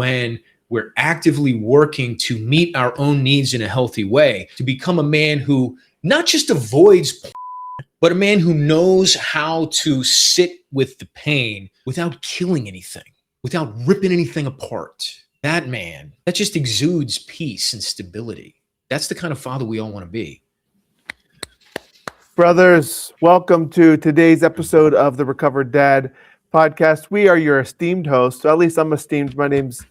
when we're actively working to meet our own needs in a healthy way, to become a man who not just avoids porn, but a man who knows how to sit with the pain without killing anything, without ripping anything apart. That man, that just exudes peace and stability. That's the kind of father we all want to be. Brothers, welcome to today's episode of the Recovered Dad podcast. We are your esteemed hosts. At least I'm esteemed. My name's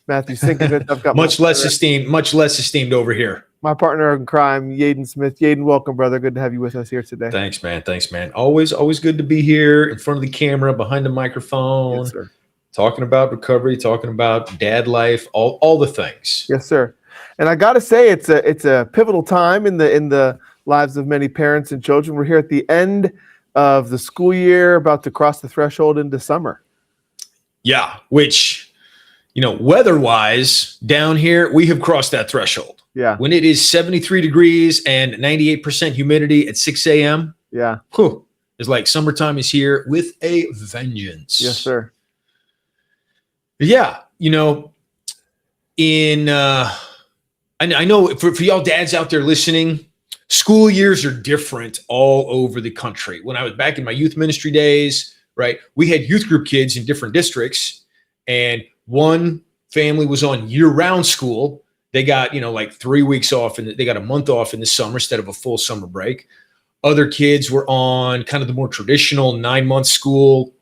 Matthew Sinkovich. I've got much less esteemed over here. My partner in crime, Yeadon Smith. Yeadon, welcome, brother. Good to have you with us here today. Thanks, man. Always good to be here in front of the camera, behind the microphone. Yes, sir. Talking about recovery, talking about dad life, all the things. Yes, sir. And I got to say, it's a pivotal time in the lives of many parents and children. We're here at the end of the school year, about to cross the threshold into summer. Yeah, which, weather-wise, down here, we have crossed that threshold. Yeah. When it is 73 degrees and 98% humidity at 6 a.m., yeah, it's like summertime is here with a vengeance. Yes, sir. Yeah, I know for y'all dads out there listening, school years are different all over the country. When I was back in my youth ministry days, right, we had youth group kids in different districts, and one family was on year-round school. They got, like 3 weeks off, and they got a month off in the summer instead of a full summer break. Other kids were on kind of the more traditional 9-month school,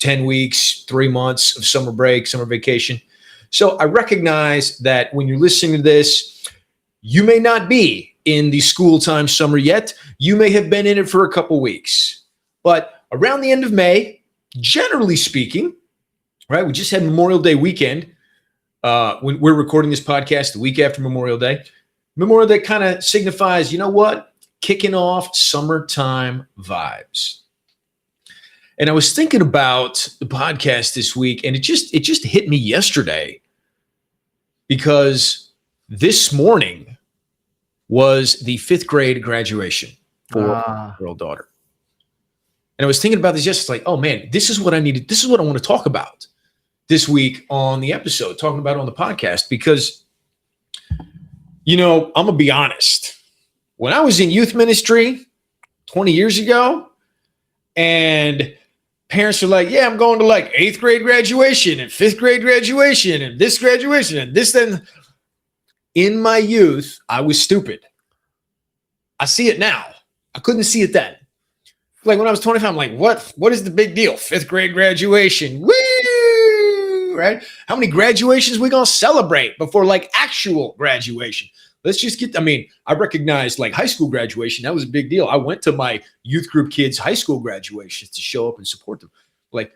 10 weeks, 3 months of summer break, summer vacation. So I recognize that when you're listening to this, you may not be in the school time summer yet. You may have been in it for a couple weeks. But around the end of May, generally speaking, right, we just had Memorial Day weekend. When we're recording this podcast the week after Memorial Day. Memorial Day kind of signifies, kicking off summertime vibes. And I was thinking about the podcast this week, and it just hit me yesterday, because this morning was the 5th grade graduation for my girl daughter. And I was thinking about this yesterday, like, oh man, this is what I needed. This is what I want to talk about this week on the episode, talking about it on the podcast, because, I'm going to be honest. When I was in youth ministry 20 years ago, and parents are like, yeah, I'm going to like 8th grade graduation and 5th grade graduation and this graduation and this, then. In my youth, I was stupid. I see it now. I couldn't see it then. Like when I was 25, I'm like, what is the big deal? 5th grade graduation. Woo! Right? How many graduations we going to celebrate before like actual graduation? Let's just I recognized like high school graduation. That was a big deal. I went to my youth group kids' high school graduations to show up and support them. Like,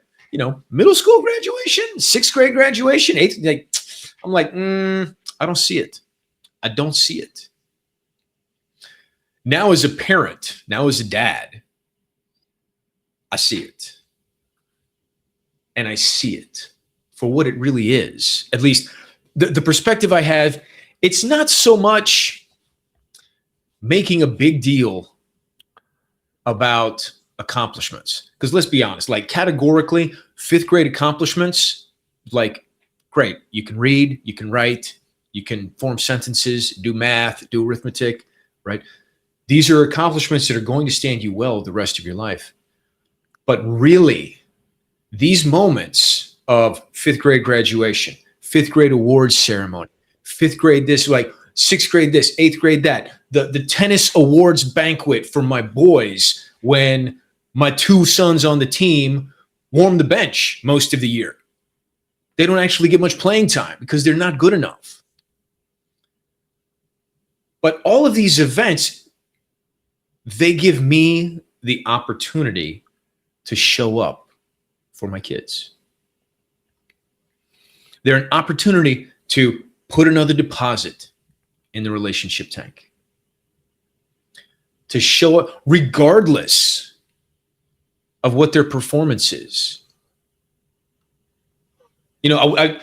middle school graduation, 6th grade graduation, 8th. Like, I'm like, I don't see it. I don't see it. Now as a parent, now as a dad, I see it. And I see it for what it really is. At least the perspective I have, it's not so much making a big deal about accomplishments. Because let's be honest, like categorically, 5th grade accomplishments, like, great. You can read, you can write, you can form sentences, do math, do arithmetic, right? These are accomplishments that are going to stand you well the rest of your life. But really, these moments of 5th grade graduation, 5th grade awards ceremony, 5th grade this, like 6th grade this, 8th grade that, the tennis awards banquet for my boys when my 2 sons on the team warm the bench most of the year. They don't actually get much playing time because they're not good enough. But all of these events, they give me the opportunity to show up for my kids. They're an opportunity to put another deposit in the relationship tank. To show up regardless of what their performance is.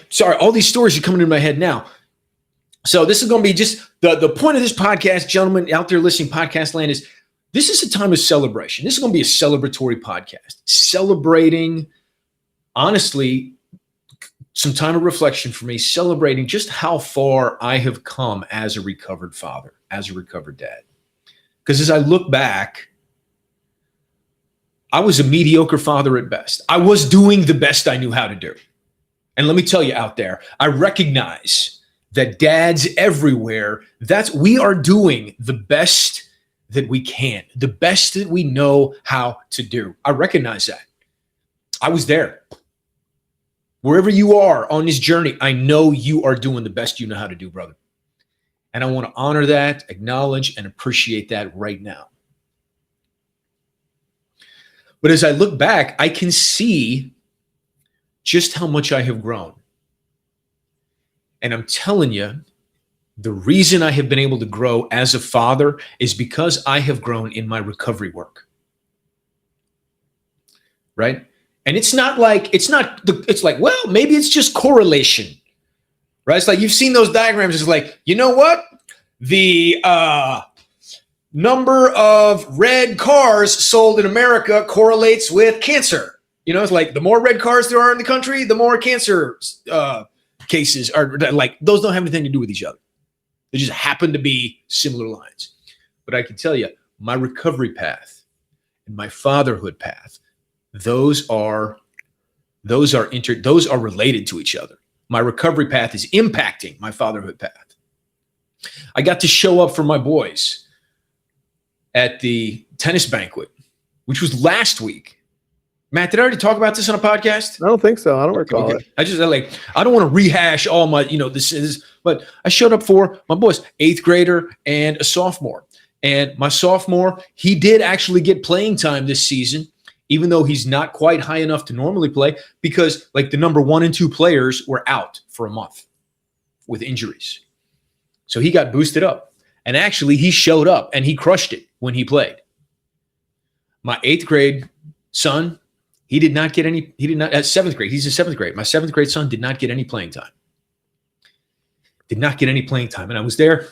Sorry, all these stories are coming into my head now. So this is going to be just the point of this podcast, gentlemen out there listening, podcast land, is this is a time of celebration. This is going to be a celebratory podcast, celebrating, honestly, some time of reflection for me, celebrating just how far I have come as a recovered father, as a recovered dad. Because as I look back, I was a mediocre father at best. I was doing the best I knew how to do. And let me tell you out there, I recognize that dads everywhere, we are doing the best that we can, the best that we know how to do. I recognize that. I was there. Wherever you are on this journey, I know you are doing the best you know how to do, brother. And I want to honor that, acknowledge, and appreciate that right now. But as I look back, I can see just how much I have grown. And I'm telling you, the reason I have been able to grow as a father is because I have grown in my recovery work. Right? And it's like, well, maybe it's just correlation. Right? It's like you've seen those diagrams. It's like, you know what? The number of red cars sold in America correlates with cancer. You know, it's like the more red cars there are in the country, the more cancer cases are. Like, those don't have anything to do with each other. They just happen to be similar lines. But I can tell you, my recovery path and my fatherhood path, those are related to each other. My recovery path is impacting my fatherhood path. I got to show up for my boys at the tennis banquet, which was last week. Matt, did I already talk about this on a podcast? I don't think so. I don't recall it. I don't want to rehash all my, but I showed up for my boys, 8th grader and a sophomore. And my sophomore, he did actually get playing time this season, even though he's not quite high enough to normally play, because like the number 1 and 2 players were out for a month with injuries. So he got boosted up. And actually he showed up and he crushed it when he played. My 8th grade son, he did not get any, at 7th grade, he's in 7th grade. My 7th grade son did not get any playing time. And I was there.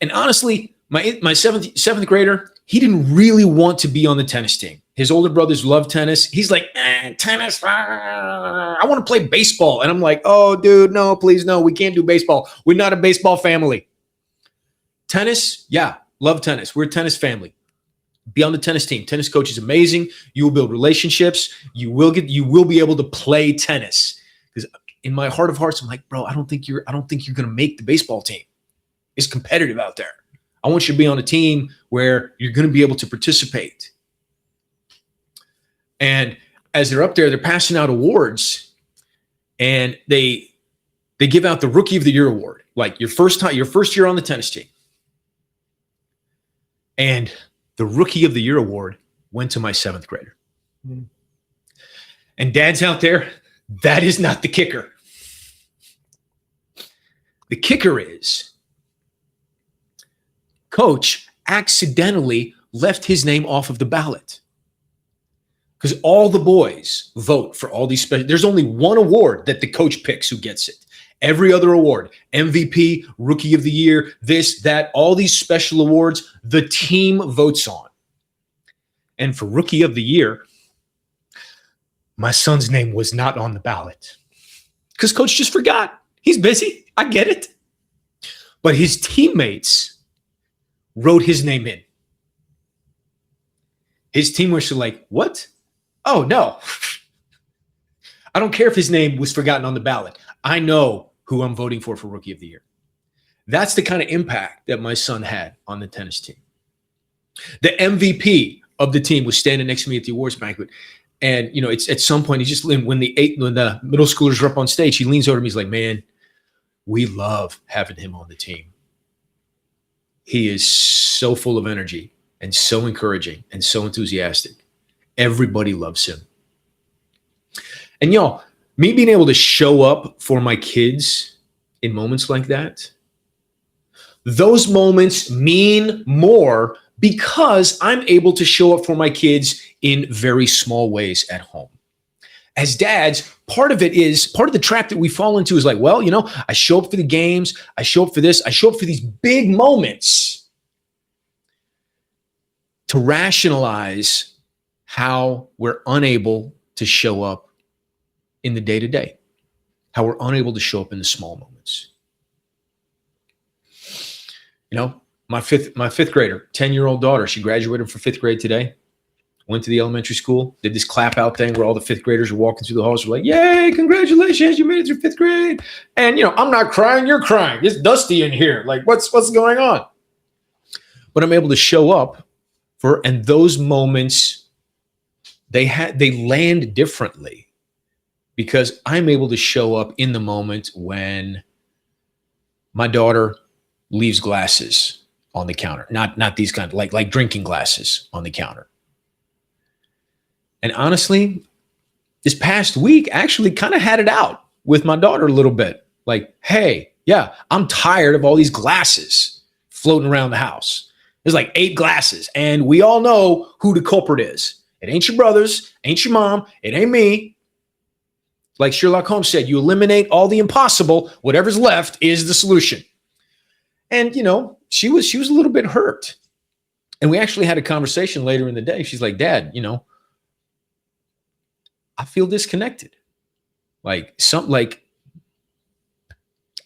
And honestly, my 7th grader, he didn't really want to be on the tennis team. His older brothers love tennis. He's like, tennis, I want to play baseball. And I'm like, oh, dude, no, please, no, we can't do baseball. We're not a baseball family. Tennis, yeah, love tennis. We're a tennis family. Be on the tennis team. Tennis coach is amazing. You will build relationships. You will be able to play tennis. Because in my heart of hearts, I'm like, bro, I don't think you're going to make the baseball team. It's competitive out there. I want you to be on a team where you're going to be able to participate. And as they're up there, they're passing out awards, and they give out the Rookie of the Year award, like your first year on the tennis team. And the Rookie of the Year award went to my 7th grader. Mm. And dads out there, that is not the kicker. The kicker is coach accidentally left his name off of the ballot. Because all the boys vote for all these special. There's only one award that the coach picks who gets it. Every other award, MVP, Rookie of the Year, this, that, all these special awards, the team votes on. And for Rookie of the Year, my son's name was not on the ballot. Because coach just forgot. He's busy. I get it. But his teammates wrote his name in. His teammates were like, what? Oh, no. I don't care if his name was forgotten on the ballot. I know who I'm voting for Rookie of the Year. That's the kind of impact that my son had on the tennis team. The MVP of the team was standing next to me at the awards banquet. And, it's at some point, when the middle schoolers are up on stage, he leans over to me. He's like, man, we love having him on the team. He is so full of energy and so encouraging and so enthusiastic. Everybody loves him. And y'all, me being able to show up for my kids in moments like that, those moments mean more because I'm able to show up for my kids in very small ways at home. As dads, part of the trap that we fall into is like, well, I show up for the games, I show up for this, I show up for these big moments to rationalize how we're unable to show up in the day-to-day, how we're unable to show up in the small moments. You know, my fifth grader, 10-year-old daughter, she graduated from fifth grade today. Went to the elementary school, did this clap out thing where all the fifth graders are walking through the halls. We're like, yay, congratulations, you made it through fifth grade. And, I'm not crying, you're crying. It's dusty in here. Like, what's going on? But I'm able to show up and those moments, they land differently because I'm able to show up in the moment when my daughter leaves glasses on the counter, not these kind of like drinking glasses on the counter. And honestly, this past week actually kind of had it out with my daughter a little bit. Like, hey, yeah, I'm tired of all these glasses floating around the house. There's like 8 glasses, and we all know who the culprit is. It ain't your brothers, ain't your mom, it ain't me. Like Sherlock Holmes said, you eliminate all the impossible, whatever's left is the solution. And, she was a little bit hurt. And we actually had a conversation later in the day. She's like, Dad, I feel disconnected. I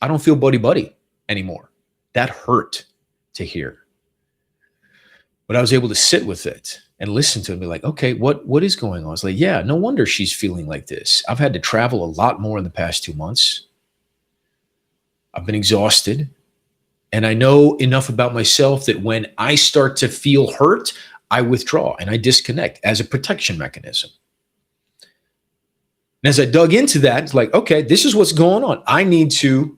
don't feel buddy anymore. That hurt to hear. But I was able to sit with it and listen to it and be like, okay, what is going on? It's like, yeah, no wonder she's feeling like this. I've had to travel a lot more in the past 2 months. I've been exhausted. And I know enough about myself that when I start to feel hurt, I withdraw and I disconnect as a protection mechanism. And as I dug into that, it's like, okay, this is what's going on. I need to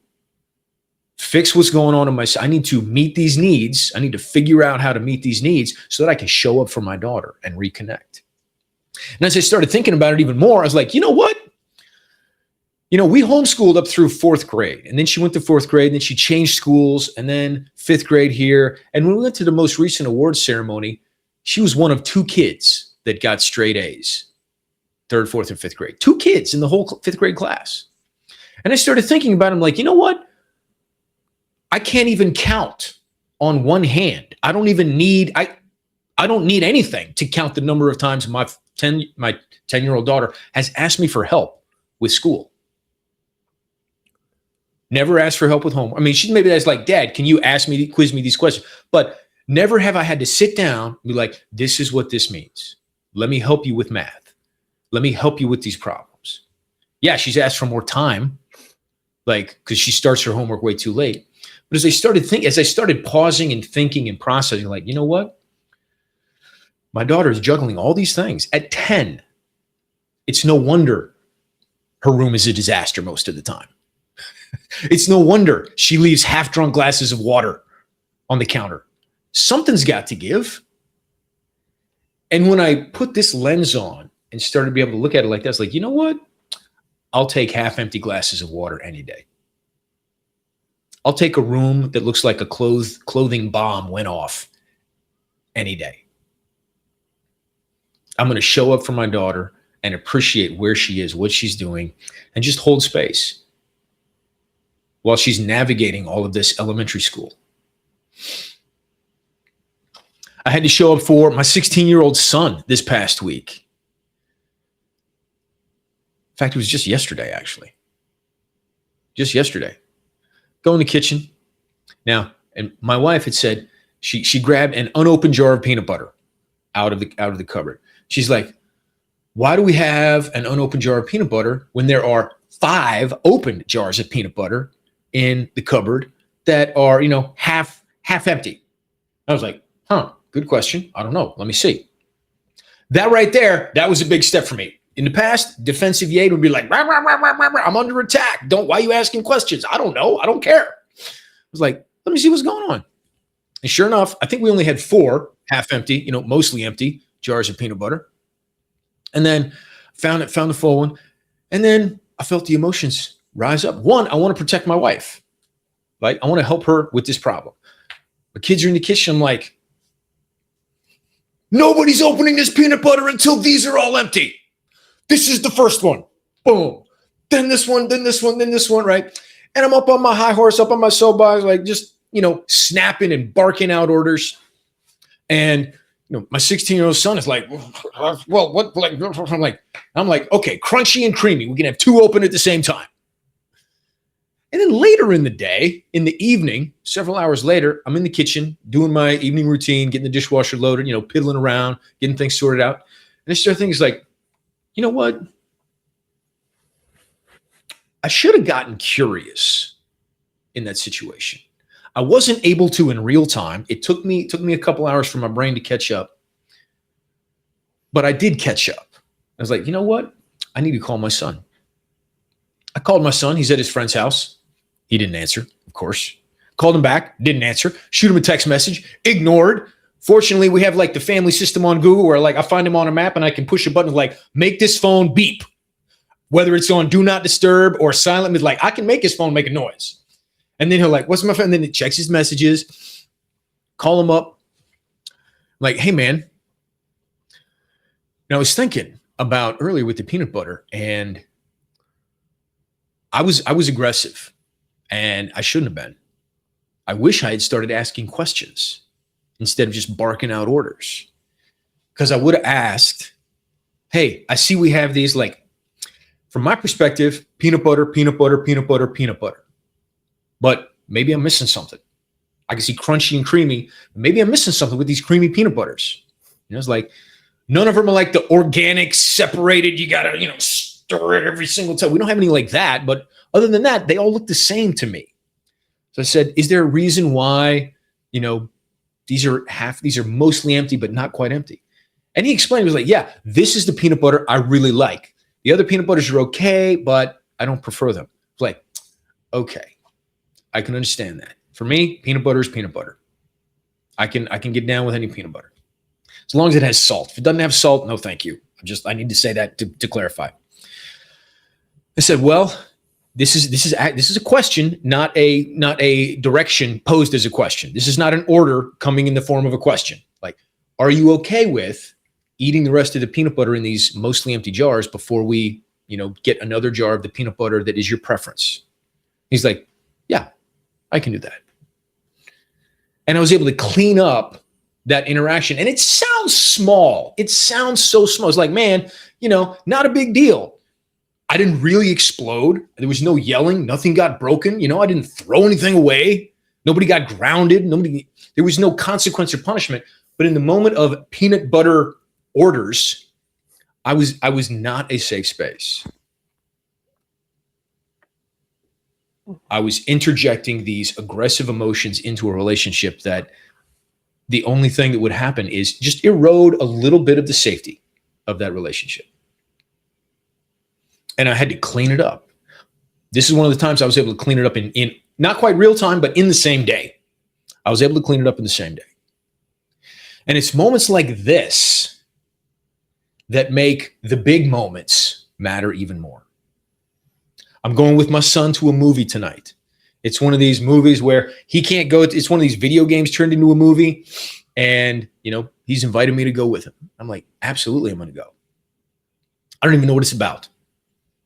fix what's going on in myself. I need to meet these needs. I need to figure out how to meet these needs so that I can show up for my daughter and reconnect. And as I started thinking about it even more, I was like, you know what? We homeschooled up through 4th grade, and then she went to 4th grade, and then she changed schools, and then 5th grade here. And when we went to the most recent awards ceremony, she was one of 2 kids that got straight A's. 3rd, 4th, and 5th grade. 2 kids in the whole 5th grade class. And I started thinking about it. I'm like, you know what? I can't even count on one hand. I don't need anything to count the number of times my 10-year-old daughter has asked me for help with school. Never asked for help with homework. I mean, she maybe that's like, Dad, can you quiz me these questions? But never have I had to sit down and be like, this is what this means. Let me help you with math. Let me help you with these problems. Yeah, she's asked for more time, because she starts her homework way too late. But as I started pausing and thinking and processing, like, you know what? My daughter is juggling all these things at 10. It's no wonder her room is a disaster most of the time. It's no wonder she leaves half-drunk glasses of water on the counter. Something's got to give. And when I put this lens on and started to be able to look at it like that, it's like, you know what? I'll take half-empty glasses of water any day. I'll take a room that looks like a clothing bomb went off any day. I'm going to show up for my daughter and appreciate where she is, what she's doing, and just hold space while she's navigating all of this elementary school. I had to show up for my 16-year-old son this past week. In fact, it was just yesterday, actually. Just yesterday. Go in the kitchen. Now, and my wife had said she grabbed an unopened jar of peanut butter out of the cupboard. She's like, why do we have an unopened jar of peanut butter when there are 5 opened jars of peanut butter in the cupboard that are, half empty? I was like, good question. I don't know. Let me see. That right there, that was a big step for me. In the past, defensive Yeadon would be like, rah, rah, rah, rah, rah, rah, I'm under attack. Why are you asking questions? I don't know. I don't care. I was like, let me see what's going on. And sure enough, I think we only had 4 half empty, mostly empty jars of peanut butter. And then found the full one. And then I felt the emotions rise up. One, I want to protect my wife. Right? I want to help her with this problem. The kids are in the kitchen. I'm like, nobody's opening this peanut butter until these are all empty. This is the first one. Boom. Then this one, then this one, then this one, right? And I'm up on my high horse, up on my soapbox, like just, snapping and barking out orders. And, my 16-year-old son is like, well, what? I'm like, okay, crunchy and creamy. We can have 2 open at the same time. And then later in the day, in the evening, several hours later, I'm in the kitchen doing my evening routine, getting the dishwasher loaded, piddling around, getting things sorted out. And I start thinking, like, you know what? I should have gotten curious in that situation. I wasn't able to in real time. It took me a couple hours for my brain to catch up. But I did catch up. I was like, you know what? I need to call my son. I called my son. He's at his friend's house. He didn't answer, of course. Called him back, didn't answer. Shoot him a text message, ignored. Fortunately, we have like the family system on Google where like I find him on a map and I can push a button like make this phone beep. Whether it's on do not disturb or silent, like I can make his phone make a noise. And then he'll like, what's my phone? And then it checks his messages, call him up. Like, hey man. I was thinking about earlier with the peanut butter and I was aggressive and I shouldn't have been. I wish I had started asking questions instead of just barking out orders. Because I would have asked, hey, I see we have these, like, from my perspective, peanut butter, peanut butter, peanut butter, peanut butter. But maybe I'm missing something. I can see crunchy and creamy. Maybe I'm missing something with these creamy peanut butters. It's like, none of them are like the organic, separated, you got to, stir it every single time. We don't have any like that. But other than that, they all look the same to me. So I said, is there a reason why, these are mostly empty, but not quite empty? And he explained, he was like, yeah, this is the peanut butter I really like. The other peanut butters are okay, but I don't prefer them. It's like, okay, I can understand that. For me, peanut butter is peanut butter. I can get down with any peanut butter. As long as it has salt. If it doesn't have salt, no thank you. I need to say that to clarify. I said, well, this is a question, not a direction posed as a question. This is not an order coming in the form of a question. Like, are you okay with eating the rest of the peanut butter in these mostly empty jars before we, get another jar of the peanut butter that is your preference? He's like, yeah, I can do that. And I was able to clean up that interaction. And it sounds small. It sounds so small. It's like, man, not a big deal. I didn't really explode. There was no yelling. Nothing got broken. I didn't throw anything away. Nobody got grounded. There was no consequence or punishment. But in the moment of peanut butter orders, I was not a safe space. I was interjecting these aggressive emotions into a relationship that the only thing that would happen is just erode a little bit of the safety of that relationship. And I had to clean it up. This is one of the times I was able to clean it up in not quite real time, but in the same day. I was able to clean it up in the same day. And it's moments like this that make the big moments matter even more. I'm going with my son to a movie tonight. It's one of these movies where he can't go. It's one of these video games turned into a movie. And, he's invited me to go with him. I'm like, absolutely, I'm going to go. I don't even know what it's about.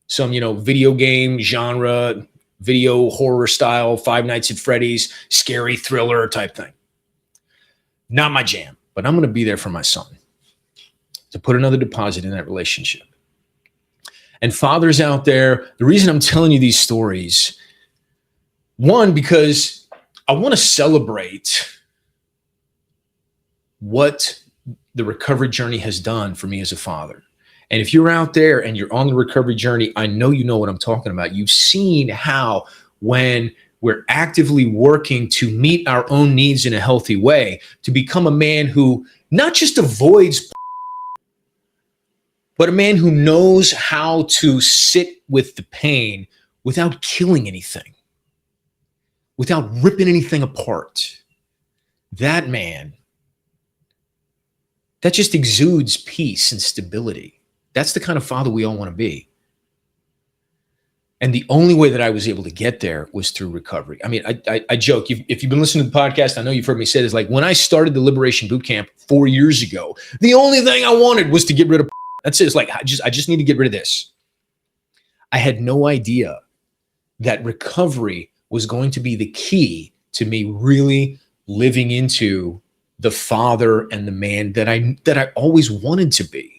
Some, video game genre, video horror style, Five Nights at Freddy's, scary thriller type thing. Not my jam, but I'm going to be there for my son to put another deposit in that relationship. And fathers out there, the reason I'm telling you these stories, one, because I want to celebrate what the recovery journey has done for me as a father. And if you're out there and you're on the recovery journey, I know you know what I'm talking about. You've seen how when we're actively working to meet our own needs in a healthy way, to become a man who not just avoids, but a man who knows how to sit with the pain without killing anything, without ripping anything apart. That man, that just exudes peace and stability. That's the kind of father we all want to be. And the only way that I was able to get there was through recovery. I mean, I joke. If you've been listening to the podcast, I know you've heard me say this. Like when I started the Liberation Boot Camp 4 years ago, the only thing I wanted was to get rid of. That's it. It's like I just need to get rid of this. I had no idea that recovery was going to be the key to me really living into the father and the man that I always wanted to be.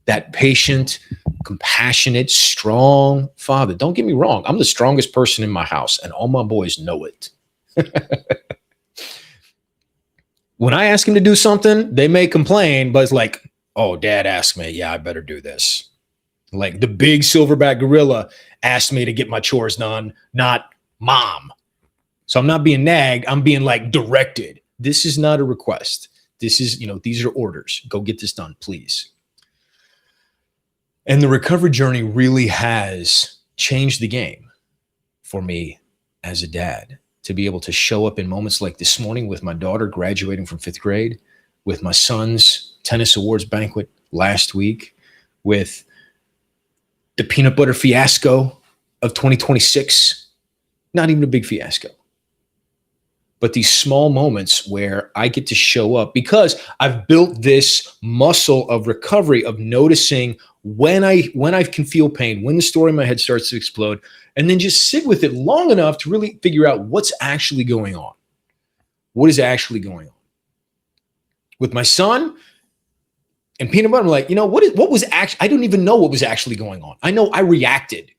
that patient, compassionate, strong father. Don't get me wrong. I'm the strongest person in my house, and all my boys know it. When I ask him to do something, they may complain, but it's like, oh, dad asked me. Yeah, I better do this. Like the big silverback gorilla asked me to get my chores done, not mom. So I'm not being nagged. I'm being like directed. This is not a request. This is, these are orders. Go get this done, please. And the recovery journey really has changed the game for me as a dad, to be able to show up in moments like this morning with my daughter graduating from 5th grade, with my son's tennis awards banquet last week, with the peanut butter fiasco of 2026. Not even a big fiasco, but these small moments where I get to show up because I've built this muscle of recovery, of noticing when I can feel pain, when the story in my head starts to explode, and then just sit with it long enough to really figure out what's actually going on. What is actually going on? With my son and peanut butter, I'm like, what was actually, I don't even know what was actually going on. I know I reacted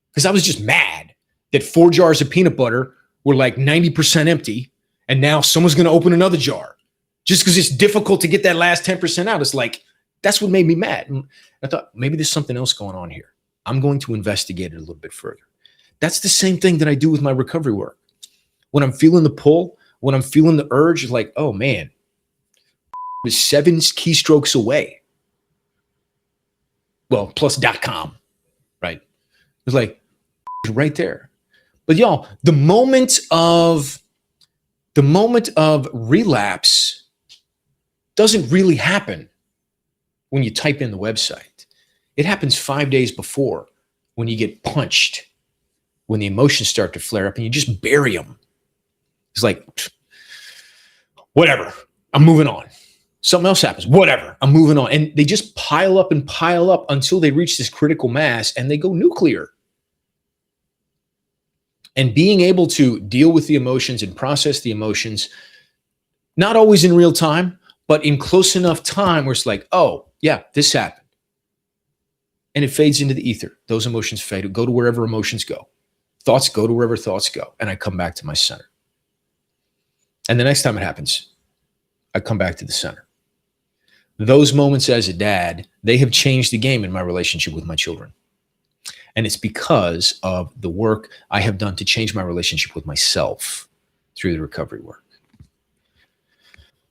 because I was just mad that 4 jars of peanut butter were like 90% empty, and now someone's going to open another jar just because it's difficult to get that last 10% out. It's like, that's what made me mad. And I thought, maybe there's something else going on here. I'm going to investigate it a little bit further. That's the same thing that I do with my recovery work. When I'm feeling the pull, when I'm feeling the urge, it's like, oh man, it's 7 keystrokes away. Well, plus .com, right? It's like right there. But y'all, the moment of relapse doesn't really happen when you type in the website. It happens 5 days before, when you get punched, when the emotions start to flare up and you just bury them. It's like, whatever, I'm moving on. Something else happens, whatever, I'm moving on. And they just pile up and pile up until they reach this critical mass and they go nuclear. And being able to deal with the emotions and process the emotions, not always in real time, but in close enough time where it's like, oh, yeah, this happened. And it fades into the ether. Those emotions fade, go to wherever emotions go. Thoughts go to wherever thoughts go. And I come back to my center. And the next time it happens, I come back to the center. Those moments as a dad, they have changed the game in my relationship with my children. And it's because of the work I have done to change my relationship with myself through the recovery work.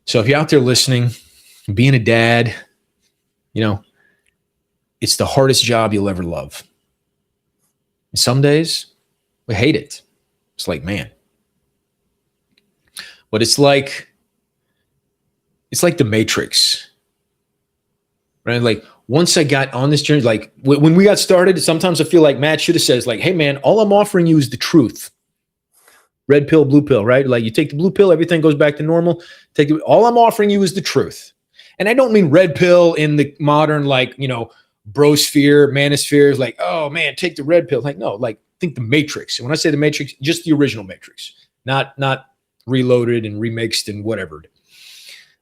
So if you're out there listening, being a dad, it's the hardest job you'll ever love. And some days we hate it. It's like, man. But it's like the Matrix, right? Like once I got on this journey, like when we got started, sometimes I feel like Matt should have said, like, hey man, all I'm offering you is the truth. Red pill, blue pill, right? Like you take the blue pill, everything goes back to normal. All I'm offering you is the truth. And I don't mean red pill in the modern, brosphere, manosphere is like, oh man, take the red pill. Like, no, like think the Matrix. And when I say the Matrix, just the original Matrix, not reloaded and remixed and whatever.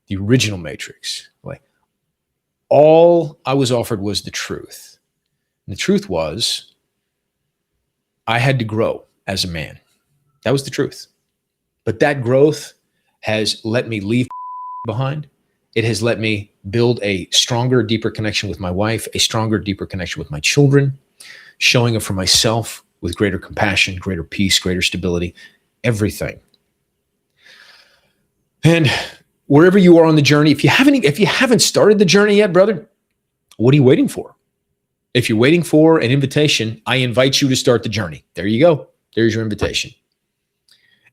The original Matrix. Like all I was offered was the truth. And the truth was I had to grow as a man. That was the truth. But that growth has let me leave behind. It has let me build a stronger, deeper connection with my wife, a stronger, deeper connection with my children, showing up for myself with greater compassion, greater peace, greater stability, everything. And wherever you are on the journey, if you haven't started the journey yet, brother, what are you waiting for? If you're waiting for an invitation, I invite you to start the journey. There you go. There's your invitation.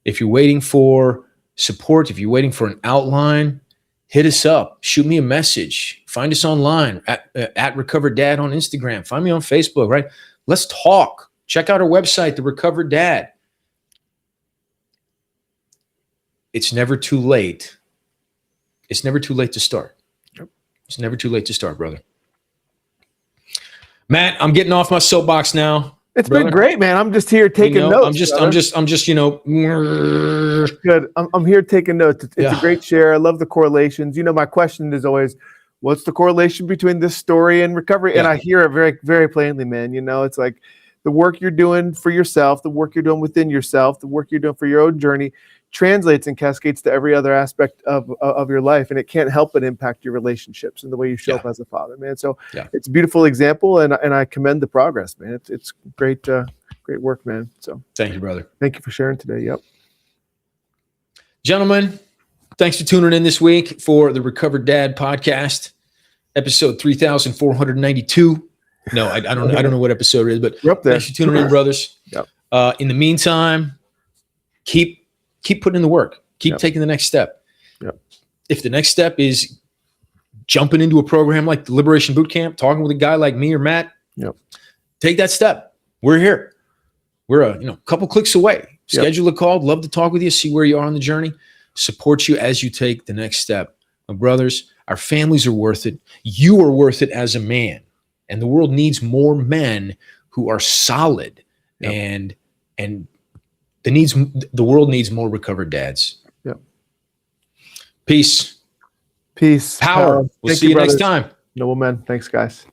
If you're waiting for support, if you're waiting for an outline, hit us up. Shoot me a message. Find us online at Recovered Dad on Instagram. Find me on Facebook, right? Let's talk. Check out our website, The Recovered Dad. It's never too late. It's never too late to start. It's never too late to start, brother. Matt, I'm getting off my soapbox now. It's been great, man. I'm just here taking notes. I'm just, Good. I'm here taking notes. It's a great share. I love the correlations. My question is always, what's the correlation between this story and recovery? And I hear it very, very plainly, man. It's like the work you're doing for yourself, the work you're doing within yourself, the work you're doing for your own journey translates and cascades to every other aspect of your life. And it can't help but impact your relationships and the way you show up as a father, man. So it's a beautiful example. And I commend the progress, man. It's great, great work, man. So thank you, brother. Thank you for sharing today. Yep. Gentlemen, thanks for tuning in this week for the Recovered Dad podcast, episode 3492. No, I don't know what episode it is, but thanks for tuning in, brothers. Yep. In the meantime, keep putting in the work. Keep taking the next step. Yep. If the next step is jumping into a program like the Liberation Boot Camp, talking with a guy like me or Matt, take that step. We're here. We're a couple clicks away. Schedule a call. Love to talk with you, see where you are on the journey, support you as you take the next step. My brothers, our families are worth it. You are worth it as a man. And the world needs more men who are solid and the world needs more recovered dads. Yep. Peace. Peace. Power. We'll see you next time. Noble men. Thanks, guys.